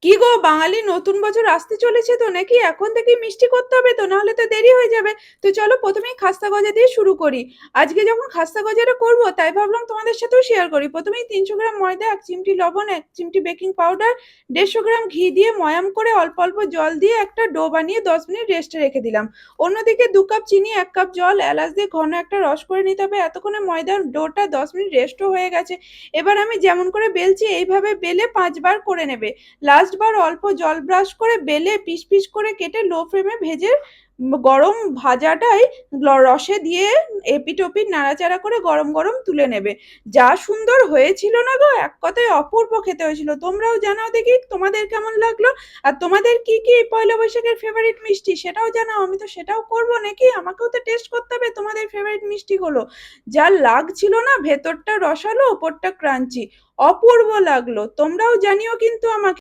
কি গো বাঙালি নতুন বছর আসতে চলেছে তো নাকি এখন থেকেই মিষ্টি করতে হবে তো নাহলে তো দেরি হয়ে যাবে। তো চলো প্রথমেই খাস্তা গজা দিয়ে শুরু করি। আজকে যখন খাস্তা গজাটা করব তাই ভাবলাম তোমাদের সাথেও শেয়ার করি। প্রথমেই 300 গ্রাম ময়দা, 1 চিমটি লবণ, 1 চিমটি বেকিং পাউডার, 150 গ্রাম ঘি দিয়ে ময়াম করে অল্প অল্প জল দিয়ে একটা ডো বানিয়ে 10 মিনিট রেস্টে রেখে দিলাম। অন্যদিকে 2 কাপ চিনি, 1 কাপ জল, এলাচ দিয়ে ঘন একটা রস করে নিতে হবে। এতক্ষণে ময়দার ডোটা 10 মিনিট রেস্টও হয়ে গেছে। এবার আমি যেমন করে বেলছি এইভাবে বেলে 5 বার করে নেবে। লাস্ট বার অল্প জল ব্রাশ করে বেলে পিস পিস করে কেটে লো ফ্লেমে ভেজে গরম ভাজাটাই রসে দিয়ে এপিট ওপিট নাড়াচাড়া করে গরম গরম তুলে নেবে। যা সুন্দর হয়েছিল না গো, এক কথায় অপূর্ব খেতে হয়েছিল। তোমরাও জানাও দেখি তোমাদের কেমন লাগলো। আর তোমাদের কি কি এই পয়লা বৈশাখের ফেভারিট মিষ্টি সেটাও জানাও, আমি তো সেটাও করব নাকি, আমাকেও তো টেস্ট করতে হবে তোমাদের ফেভারিট মিষ্টিগুলো। যা লাগছিল না, ভেতরটা রসালো ওপরটা ক্রাঞ্চি, অপূর্ব লাগলো। তোমরাও জানিও কিন্তু আমাকে।